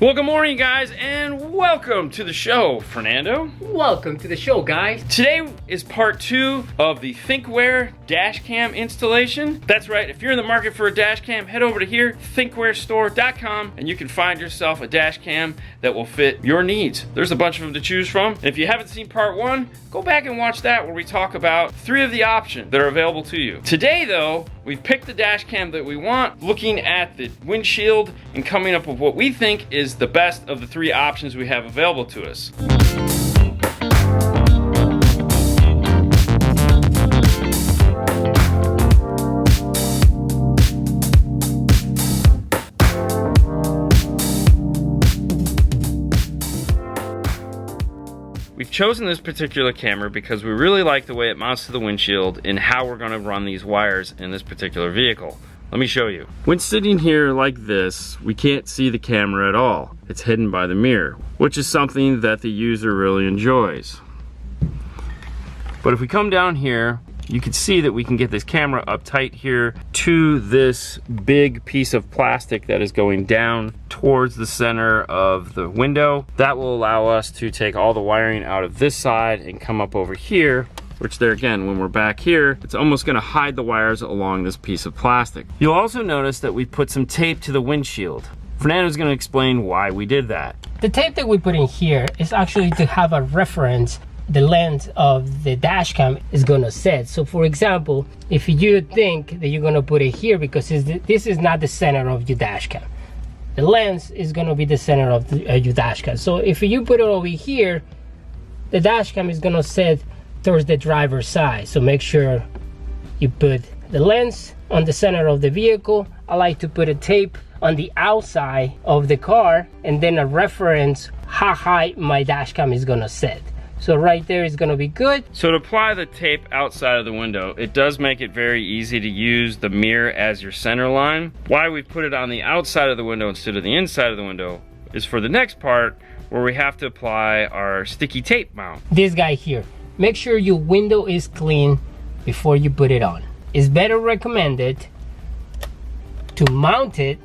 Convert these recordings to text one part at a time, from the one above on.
Well, good morning, guys, and welcome to the show, Fernando. Welcome to the show, guys. Today is part 2 of the Thinkware Dash Cam installation. That's right, if you're in the market for a dash cam, head over to here, thinkwarestore.com, and you can find yourself a dash cam that will fit your needs. There's a bunch of them to choose from. And if you haven't seen part 1, go back and watch that where we talk about 3 of the options that are available to you. Today, though, we've picked the dash cam that we want, looking at the windshield and coming up with what we think is the best of the 3 options we have available to us. We've chosen this particular camera because we really like the way it mounts to the windshield and how we're going to run these wires in this particular vehicle. Let me show you. When sitting here like this, we can't see the camera at all. It's hidden by the mirror, which is something that the user really enjoys. But if we come down here, you can see that we can get this camera up tight here to this big piece of plastic that is going down towards the center of the window. That will allow us to take all the wiring out of this side and come up over here, which there again, when we're back here, it's almost gonna hide the wires along this piece of plastic. You'll also notice that we put some tape to the windshield. Fernando's gonna explain why we did that. The tape that we put in here is actually to have a reference the lens of the dash cam is gonna set. So for example, if you think that you're gonna put it here because this is not the center of your dash cam, the lens is gonna be the center of your dash cam. So if you put it over here, the dash cam is gonna set towards the driver's side. So make sure you put the lens on the center of the vehicle. I like to put a tape on the outside of the car and then a reference how high my dash cam is gonna set. So right there is gonna be good. So to apply the tape outside of the window, it does make it very easy to use the mirror as your center line. Why we put it on the outside of the window instead of the inside of the window is for the next part where we have to apply our sticky tape mount. This guy here, make sure your window is clean before you put it on. It's better recommended to mount it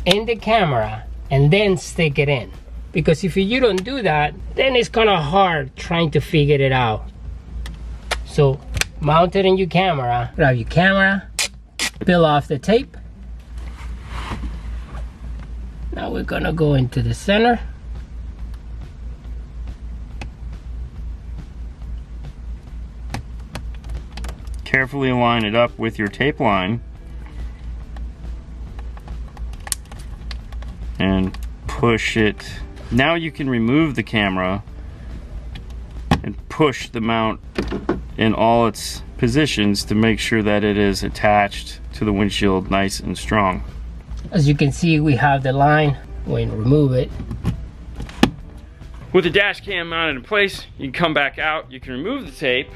in the camera and then stick it in. Because if you don't do that, then it's kind of hard trying to figure it out. So mount it in your camera, grab your camera, peel off the tape. Now we're gonna go into the center. Carefully line it up with your tape line and push it. Now you can remove the camera and push the mount in all its positions to make sure that it is attached to the windshield nice and strong. As you can see, we have the line. We're gonna remove it. With the dash cam mounted in place, you can come back out, you can remove the tape,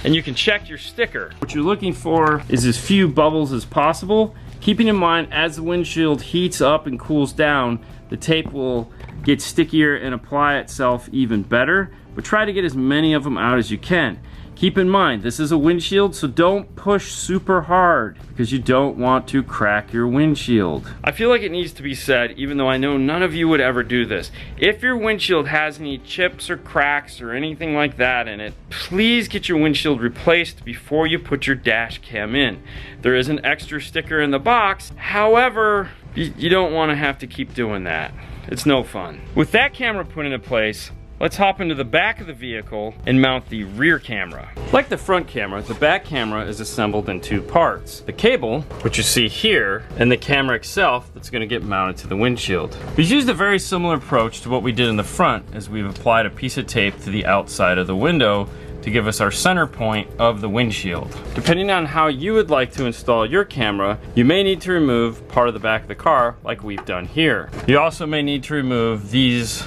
and you can check your sticker. What you're looking for is as few bubbles as possible, keeping in mind as the windshield heats up and cools down, the tape will get stickier and apply itself even better, but try to get as many of them out as you can. Keep in mind, this is a windshield, so don't push super hard because you don't want to crack your windshield. I feel like it needs to be said, even though I know none of you would ever do this. If your windshield has any chips or cracks or anything like that in it, please get your windshield replaced before you put your dash cam in. There is an extra sticker in the box, however, you don't want to have to keep doing that. It's no fun. With that camera put into place, let's hop into the back of the vehicle and mount the rear camera. Like the front camera, the back camera is assembled in 2 parts. The cable, which you see here, and the camera itself that's going to get mounted to the windshield. We've used a very similar approach to what we did in the front, as we've applied a piece of tape to the outside of the window to give us our center point of the windshield. Depending on how you would like to install your camera, you may need to remove part of the back of the car like we've done here. You also may need to remove these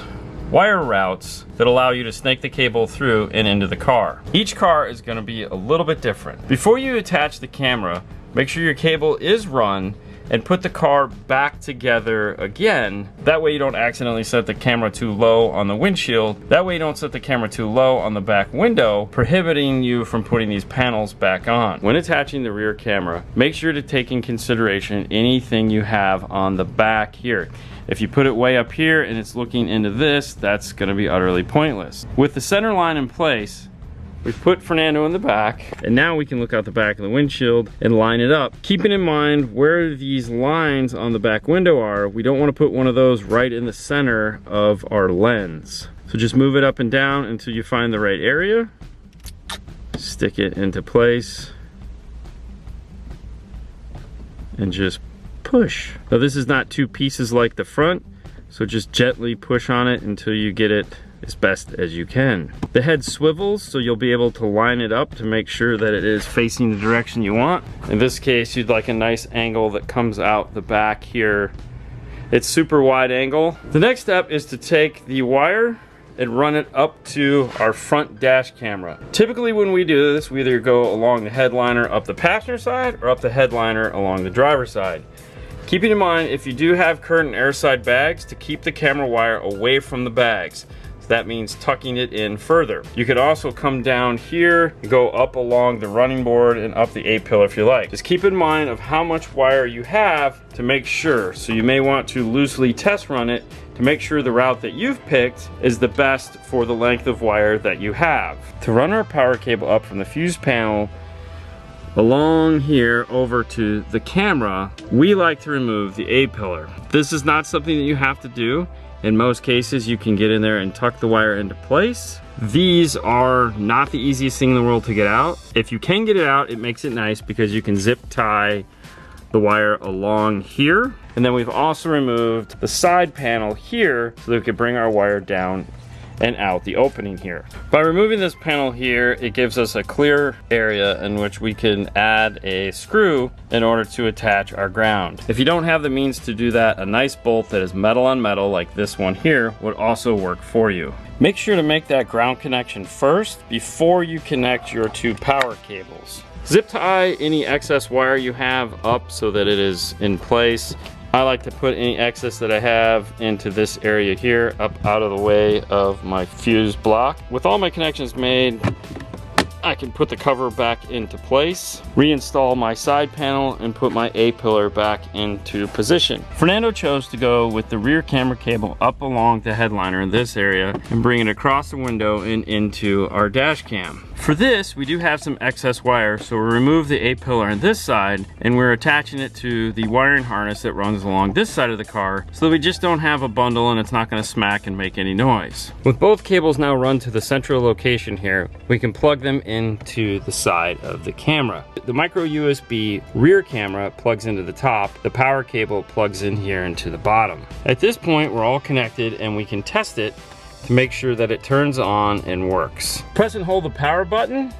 wire routes that allow you to snake the cable through and into the car. Each car is going to be a little bit different. Before you attach the camera, make sure your cable is run and put the car back together again. That way you don't accidentally set the camera too low on the windshield. That way you don't set the camera too low on the back window, prohibiting you from putting these panels back on. When attaching the rear camera, make sure to take in consideration anything you have on the back here. If you put it way up here and it's looking into this, that's gonna be utterly pointless. With the center line in place, we've put Fernando in the back, and now we can look out the back of the windshield and line it up. Keeping in mind where these lines on the back window are, we don't want to put one of those right in the center of our lens. So just move it up and down until you find the right area. Stick it into place. And just push. Now this is not two pieces like the front, so just gently push on it until you get it as best as you can. The head swivels, so you'll be able to line it up to make sure that it is facing the direction you want. In this case, you'd like a nice angle that comes out the back here. It's super wide angle. The next step is to take the wire and run it up to our front dash camera. Typically when we do this, we either go along the headliner up the passenger side or up the headliner along the driver's side. Keeping in mind, if you do have curtain airside bags, to keep the camera wire away from the bags. That means tucking it in further. You could also come down here, go up along the running board and up the A-pillar if you like. Just keep in mind of how much wire you have to make sure. So you may want to loosely test run it to make sure the route that you've picked is the best for the length of wire that you have. To run our power cable up from the fuse panel along here over to the camera, we like to remove the A-pillar. This is not something that you have to do. In most cases, you can get in there and tuck the wire into place. These are not the easiest thing in the world to get out. If you can get it out, it makes it nice because you can zip tie the wire along here. And then we've also removed the side panel here so that we can bring our wire down and out the opening here. By removing this panel here, it gives us a clear area in which we can add a screw in order to attach our ground. If you don't have the means to do that, a nice bolt that is metal on metal like this one here would also work for you. Make sure to make that ground connection first before you connect your two power cables. Zip tie any excess wire you have up so that it is in place. I like to put any excess that I have into this area here, up out of the way of my fuse block. With all my connections made, I can put the cover back into place, reinstall my side panel, and put my A-pillar back into position. Fernando chose to go with the rear camera cable up along the headliner in this area and bring it across the window and into our dash cam. For this, we do have some excess wire, so we remove the A-pillar on this side and we're attaching it to the wiring harness that runs along this side of the car so that we just don't have a bundle and it's not going to smack and make any noise. With both cables now run to the central location here, we can plug them into the side of the camera. The micro USB rear camera plugs into the top, the power cable plugs in here into the bottom. At this point, we're all connected and we can test it to make sure that it turns on and works. Press and hold the power button.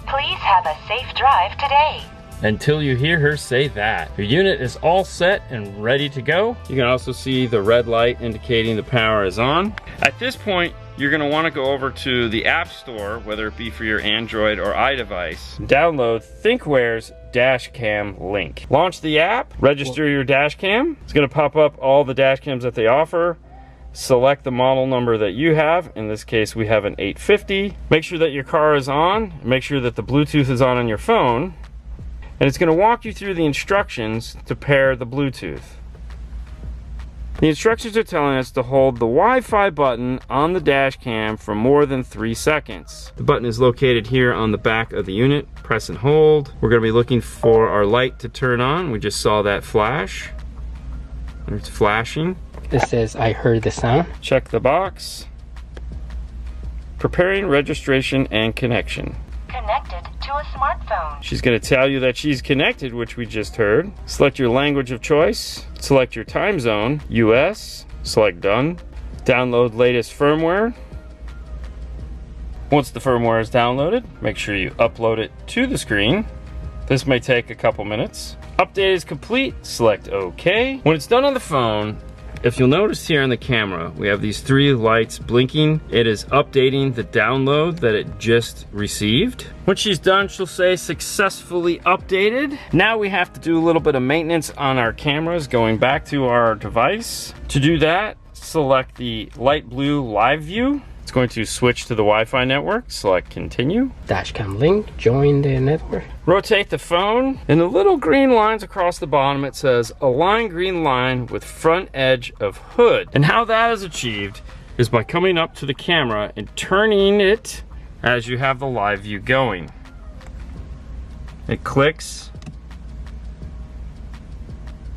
Please have a safe drive today. Until you hear her say that. Your unit is all set and ready to go. You can also see the red light indicating the power is on. At this point, you're gonna wanna go over to the App Store, whether it be for your Android or iDevice. Download Thinkware's dash cam link. Launch the app, register your dash cam. It's gonna pop up all the dash cams that they offer. Select the model number that you have. In this case, we have an 850. Make sure that your car is on. Make sure that the Bluetooth is on your phone. And it's going to walk you through the instructions to pair the Bluetooth. The instructions are telling us to hold the Wi-Fi button on the dash cam for more than 3 seconds. The button is located here on the back of the unit. Press and hold. We're going to be looking for our light to turn on. We just saw that flash. It's flashing. It says, I heard the sound. Check the box. Preparing registration and connection. Connected to a smartphone. She's going to tell you that she's connected, which we just heard. Select your language of choice. Select your time zone, US. Select done. Download latest firmware. Once the firmware is downloaded, make sure you upload it to the screen. This may take a couple minutes. Update is complete. Select OK. When it's done on the phone, If you'll notice here on the camera, we have these 3 lights blinking. It is updating the download that it just received. When she's done, she'll say successfully updated. Now we have to do a little bit of maintenance on our cameras going back to our device. To do that, select the light blue live view. It's going to switch to the Wi-Fi network. Select continue. Dashcam link, join the network. Rotate the phone. In the little green lines across the bottom, it says align green line with front edge of hood. And how that is achieved is by coming up to the camera and turning it as you have the live view going. It clicks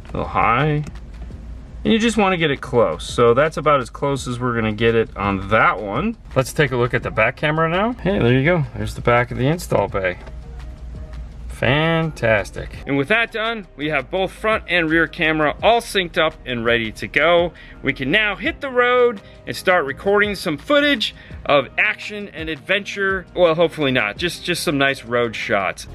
a little high. And you just want to get it close. So that's about as close as we're gonna get it on that one. Let's take a look at the back camera now. Hey, there you go. There's the back of the install bay. Fantastic. And with that done, we have both front and rear camera all synced up and ready to go. We can now hit the road and start recording some footage of action and adventure. Well, hopefully not, just some nice road shots.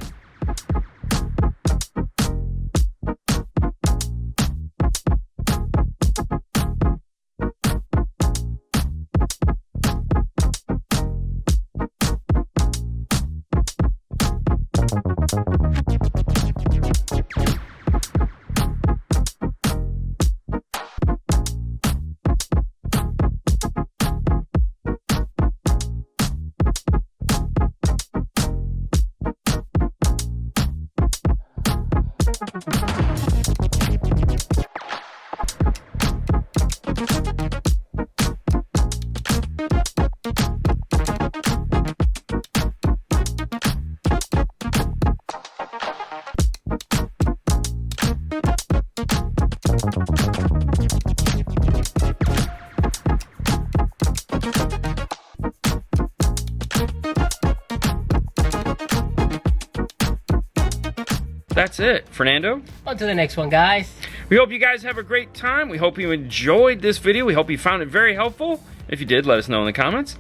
That's it, Fernando. On to the next one, guys. We hope you guys have a great time. We hope you enjoyed this video. We hope you found it very helpful. If you did, let us know in the comments.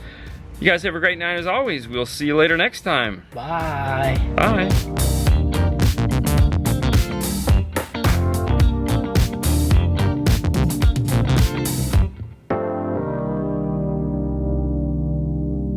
You guys have a great night as always. We'll see you later next time. Bye. Bye.